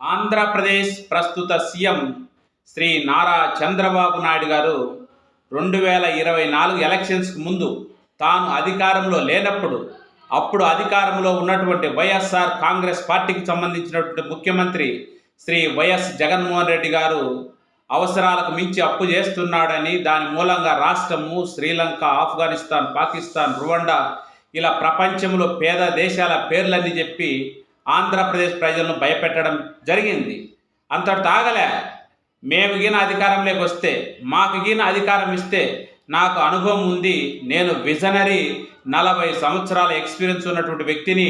ఆంధ్రప్రదేశ్ ప్రస్తుత సీఎం శ్రీ నారా చంద్రబాబు నాయుడు గారు 2024 ఎలక్షన్స్కి ముందు తాను అధికారంలో లేనప్పుడు అప్పుడు అధికారంలో ఉన్నటువంటి వైఎస్ఆర్ కాంగ్రెస్ పార్టీకి సంబంధించినటువంటి ముఖ్యమంత్రి శ్రీ వైఎస్ జగన్మోహన్ రెడ్డి గారు అవసరాలకు మించి అప్పు చేస్తున్నాడని, దాని మూలంగా రాష్ట్రము శ్రీలంక, ఆఫ్ఘనిస్తాన్, పాకిస్తాన్, రువాండా ఇలా ప్రపంచంలో పేద దేశాల పేర్లన్నీ చెప్పి ఆంధ్రప్రదేశ్ ప్రజలను భయపెట్టడం జరిగింది. అంతటి తాగలే, మేము గిన అధికారంలోకి వస్తే, మాకు గిన అధికారం ఇస్తే, నాకు అనుభవం ఉంది, నేను విజనరీ 40 సంవత్సరాల ఎక్స్పీరియన్స్ ఉన్నటువంటి వ్యక్తిని,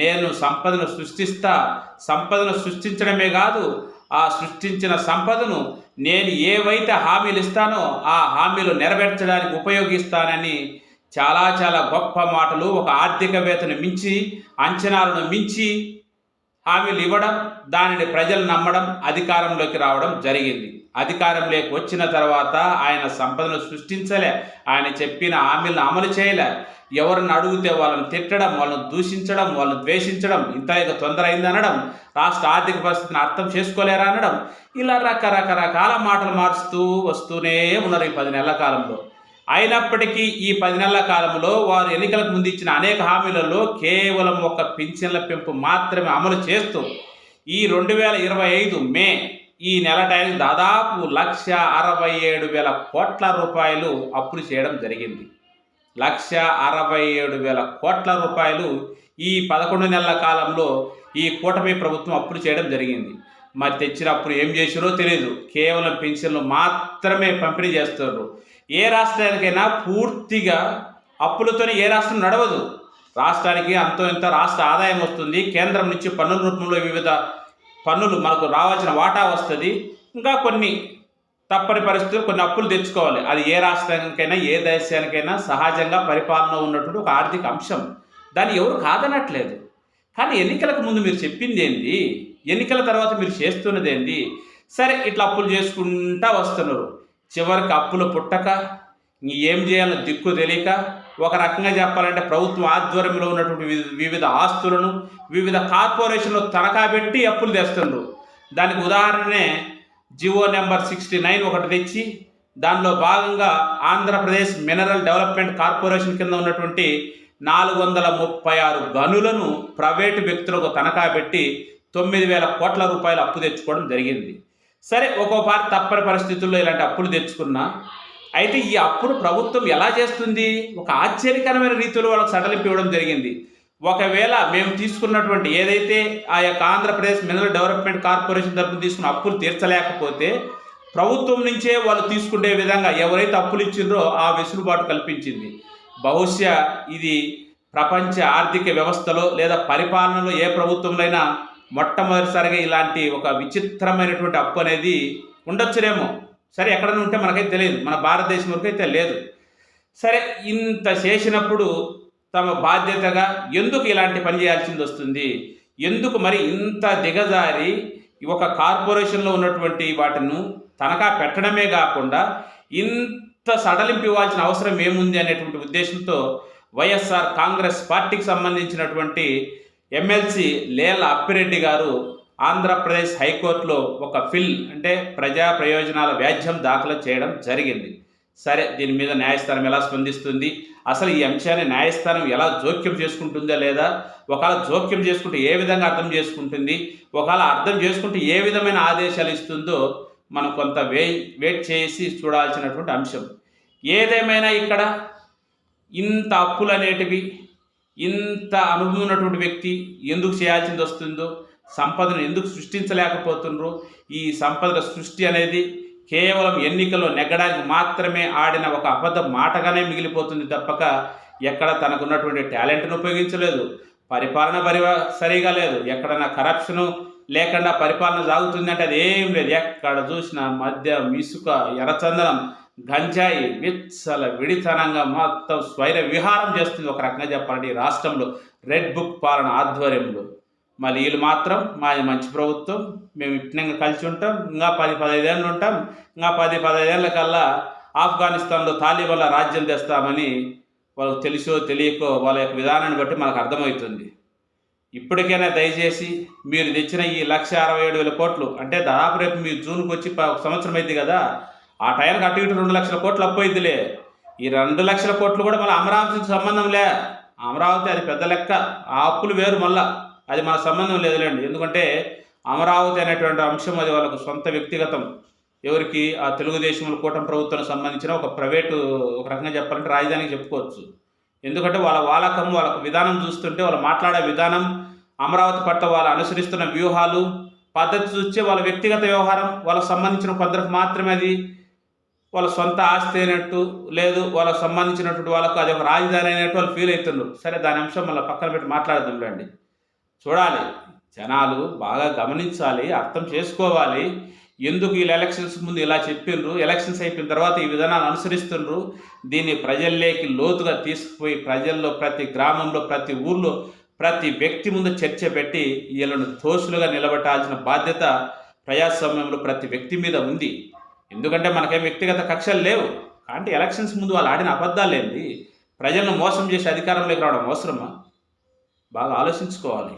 నేను సంపదను సృష్టించడమే కాదు, ఆ సృష్టించిన సంపదను నేను ఏవైతే హామీలు ఇస్తానో ఆ హామీలు నెరవేర్చడానికి ఉపయోగిస్తానని చాలా చాలా గొప్ప మాటలు, ఒక ఆర్థికవేత్తను మించి, అంచనాలను మించి హామీలు ఇవ్వడం, దానిని ప్రజలు నమ్మడం, అధికారంలోకి రావడం జరిగింది. అధికారంలోకి వచ్చిన తర్వాత ఆయన సంపదను సృష్టించలే, ఆయన చెప్పిన హామీలను అమలు చేయలే. ఎవరిని అడిగితే వాళ్ళని తిట్టడం, వాళ్ళని దూషించడం, వాళ్ళని ద్వేషించడం, ఇంత తొందర అయింది అనడం, రాష్ట్ర ఆర్థిక పరిస్థితిని అర్థం చేసుకోలేరా అనడం, ఇలా రకరకాల మాటలు మారుస్తూ వస్తూనే ఉన్నారు ఈ 10 నెలల కాలంలో. అయినప్పటికీ ఈ 10 నెలల కాలంలో వారు ఎన్నికలకు ముందు ఇచ్చిన అనేక హామీలలో కేవలం ఒక పింఛన్ల పెంపు మాత్రమే అమలు చేస్తూ ఈ 2025 మే ఈ నెల టైం దాదాపు 1,67,000 కోట్ల రూపాయలు అప్పులు చేయడం జరిగింది. 1,67,000 కోట్ల రూపాయలు ఈ 11 నెలల కాలంలో ఈ కూటమి ప్రభుత్వం అప్పులు చేయడం జరిగింది. మరి తెచ్చినప్పుడు ఏం చేసిరో తెలియదు, కేవలం పెన్షన్లు మాత్రమే పంపిణీ చేస్తున్నారు. ఏ రాష్ట్రానికైనా పూర్తిగా అప్పులతోనే ఏ రాష్ట్రం నడవదు. రాష్ట్రానికి అంతో ఇంత రాష్ట్ర ఆదాయం వస్తుంది, కేంద్రం నుంచి పన్నుల రూపంలో వివిధ పన్నులు మనకు రావాల్సిన వాటా వస్తుంది, ఇంకా కొన్ని తప్పని పరిస్థితులు కొన్ని అప్పులు తెచ్చుకోవాలి. అది ఏ రాష్ట్రానికైనా ఏ దేశానికైనా సహజంగా పరిపాలన ఉన్నటువంటి ఒక ఆర్థిక అంశం, దాన్ని ఎవరు కాదనట్లేదు. కానీ ఎన్నికలకు ముందు మీరు చెప్పింది ఏంది, ఎన్నికల తర్వాత మీరు చేస్తున్నది ఏంది? సరే, ఇట్లా అప్పులు చేసుకుంటా వస్తున్నారు. చివరికి అప్పులు పుట్టక ఏం చేయాలో దిక్కు తెలియక, ఒక రకంగా చెప్పాలంటే ప్రభుత్వం ఆధ్వర్యంలో ఉన్నటువంటి వివిధ ఆస్తులను వివిధ కార్పొరేషన్లు తనఖా పెట్టి అప్పులు తెస్తున్నారు. దానికి ఉదాహరణనే జివో నెంబర్ 69 ఒకటి తెచ్చి, దానిలో భాగంగా ఆంధ్రప్రదేశ్ మినరల్ డెవలప్మెంట్ కార్పొరేషన్ కింద ఉన్నటువంటి 436 గనులను ప్రైవేటు వ్యక్తులకు తనఖా పెట్టి 9,000 కోట్ల రూపాయలు అప్పు తెచ్చుకోవడం జరిగింది. సరే, ఒక్కోపారి తప్పని పరిస్థితుల్లో ఇలాంటి అప్పులు తెచ్చుకున్నా, అయితే ఈ అప్పుడు ప్రభుత్వం ఎలా చేస్తుంది? ఒక ఆశ్చర్యకరమైన రీతిలో వాళ్ళకి సడలింపు ఇవ్వడం జరిగింది. ఒకవేళ మేము తీసుకున్నటువంటి ఏదైతే ఆ యొక్క ఆంధ్రప్రదేశ్ మినరల్ డెవలప్మెంట్ కార్పొరేషన్ తరఫున తీసుకున్న అప్పులు తీర్చలేకపోతే ప్రభుత్వం నుంచే వాళ్ళు తీసుకునే విధంగా ఎవరైతే అప్పులు ఇచ్చిండ్రో ఆ వెసులుబాటు కల్పించింది. బహుశా ఇది ప్రపంచ ఆర్థిక వ్యవస్థలో లేదా పరిపాలనలో ఏ ప్రభుత్వంలో అయినా మొట్టమొదటిసారిగా ఇలాంటి ఒక విచిత్రమైనటువంటి అప్పు అనేది ఉండొచ్చునేమో. సరే, ఎక్కడైనా ఉంటే మనకైతే తెలియదు, మన భారతదేశం వరకు అయితే లేదు. సరే, ఇంత చేసినప్పుడు తమ బాధ్యతగా ఎందుకు ఇలాంటి పని చేయాల్సింది వస్తుంది? ఎందుకు మరి ఇంత దిగజారి ఒక కార్పొరేషన్లో ఉన్నటువంటి వాటిని తనఖా పెట్టడమే కాకుండా ఇంత సడలింపు ఇవ్వాల్సిన అవసరం ఏముంది అనేటువంటి ఉద్దేశంతో వైఎస్ఆర్ కాంగ్రెస్ పార్టీకి సంబంధించినటువంటి ఎమ్మెల్సీ లేళ్ల అప్పిరెడ్డి గారు ఆంధ్రప్రదేశ్ హైకోర్టులో ఒక అంటే ప్రజా ప్రయోజనాల వ్యాజ్యం దాఖలు చేయడం జరిగింది. సరే, దీని మీద న్యాయస్థానం ఎలా స్పందిస్తుంది, అసలు ఈ అంశాన్ని న్యాయస్థానం ఎలా జోక్యం చేసుకుంటుందా లేదా, ఒకవేళ జోక్యం చేసుకుంటే ఏ విధంగా అర్థం చేసుకుంటుంది, ఒకవేళ అర్థం చేసుకుంటే ఏ విధమైన ఆదేశాలు ఇస్తుందో మనం కొంత వెయిట్ చేసి చూడాల్సినటువంటి అంశం. ఏదేమైనా ఇక్కడ ఇంత అప్పులు అనేటివి ఇంత అనుభవం ఉన్నటువంటి వ్యక్తి ఎందుకు చేయాల్సింది వస్తుందో, సంపదను ఎందుకు సృష్టించలేకపోతుండ్రో, ఈ సంపద సృష్టి అనేది కేవలం ఎన్నికల్లో నెగ్గడానికి మాత్రమే ఆడిన ఒక అబద్ధ మాటగానే మిగిలిపోతుంది తప్పక ఎక్కడ తనకున్నటువంటి టాలెంట్ను ఉపయోగించలేదు, పరిపాలన సరిగా లేదు, ఎక్కడన్నా కరప్షను లేకుండా పరిపాలన సాగుతుందంటే అది ఏం లేదు. ఎక్కడ చూసినా మద్యం, ఇసుక, ఎర్రచందనం, గంజాయి విచ్చల విడితనంగా మొత్తం స్వైర విహారం చేస్తుంది ఒక రకంగా చెప్పాలంటే ఈ రాష్ట్రంలో రెడ్ బుక్ పాలన ఆధ్వర్యంలో. మళ్ళీ వీళ్ళు మాత్రం మాది మంచి ప్రభుత్వం, మేము ఇట్నంగా కలిసి ఉంటాం, ఇంకా 10-15 ఏళ్ళు ఉంటాం, ఇంకా 10-15 ఏళ్ళ కల్లా ఆఫ్ఘనిస్తాన్లో తాలిబాన్ల రాజ్యం తెస్తామని వాళ్ళకి తెలుసో తెలియకో వాళ్ళ యొక్క విధానాన్ని బట్టి మనకు అర్థమవుతుంది. ఇప్పటికైనా దయచేసి మీరు తెచ్చిన ఈ 1,67,000 కోట్లు అంటే దాదాపు రేపు మీరు జూన్కి వచ్చి ఒక సంవత్సరం అయింది కదా, ఆ టైంకి అటు ఇటు 2,00,000 కోట్లు అప్పు అయిందిలే. ఈ 2,00,000 కోట్లు కూడా మళ్ళీ అమరావతికి సంబంధం లే. అమరావతి అది పెద్ద లెక్క, ఆ అప్పులు వేరు మళ్ళా, అది మన సంబంధం లేదులేండి. ఎందుకంటే అమరావతి అనేటువంటి అంశం అది వాళ్ళకు సొంత వ్యక్తిగతం. ఎవరికి? ఆ తెలుగుదేశంలో కూటమి ప్రభుత్వానికి సంబంధించిన ఒక ప్రైవేటు, ఒక రకంగా చెప్పాలంటే రాజధానికి చెప్పుకోవచ్చు. ఎందుకంటే వాళ్ళ వాలకం, వాళ్ళ విధానం చూస్తుంటే, వాళ్ళు మాట్లాడే విధానం, అమరావతి పట్ల వాళ్ళు అనుసరిస్తున్న వ్యూహాలు, పద్ధతి చూస్తే వాళ్ళ వ్యక్తిగత వ్యవహారం, వాళ్ళకు సంబంధించిన కొందరికి మాత్రమే అది వాళ్ళ సొంత ఆస్తి అయినట్టు, లేదు వాళ్ళకు సంబంధించినటువంటి వాళ్ళకు అది ఒక రాజధాని అయినట్టు వాళ్ళు ఫీల్ అవుతున్నారు. సరే, దాని అంశం మళ్ళీ పక్కన పెట్టి మాట్లాడదాం రండి. చూడాలి, జనాలు బాగా గమనించాలి, అర్థం చేసుకోవాలి. ఎందుకు వీళ్ళు ఎలక్షన్స్ ముందు ఇలా చెప్పిండ్రు, ఎలక్షన్స్ అయిపోయిన తర్వాత ఈ విధానాలు అనుసరిస్తుండ్రు, దీన్ని ప్రజల్లోకి లోతుగా తీసుకుపోయి ప్రజల్లో ప్రతి గ్రామంలో, ప్రతి ఊర్లో, ప్రతి వ్యక్తి ముందు చర్చ పెట్టి వీళ్ళను దోషులుగా నిలబెట్టాల్సిన బాధ్యత ప్రజాస్వామ్యంలో ప్రతి వ్యక్తి మీద ఉంది. ఎందుకంటే మనకేం వ్యక్తిగత కక్షలు లేవు. కాబట్టి ఎలక్షన్స్ ముందు వాళ్ళు ఆడిన అబద్ధాలేంది? ప్రజలను మోసం చేసి అధికారంలోకి రావడం అవసరమా? బాగా ఆలోచించుకోవాలి.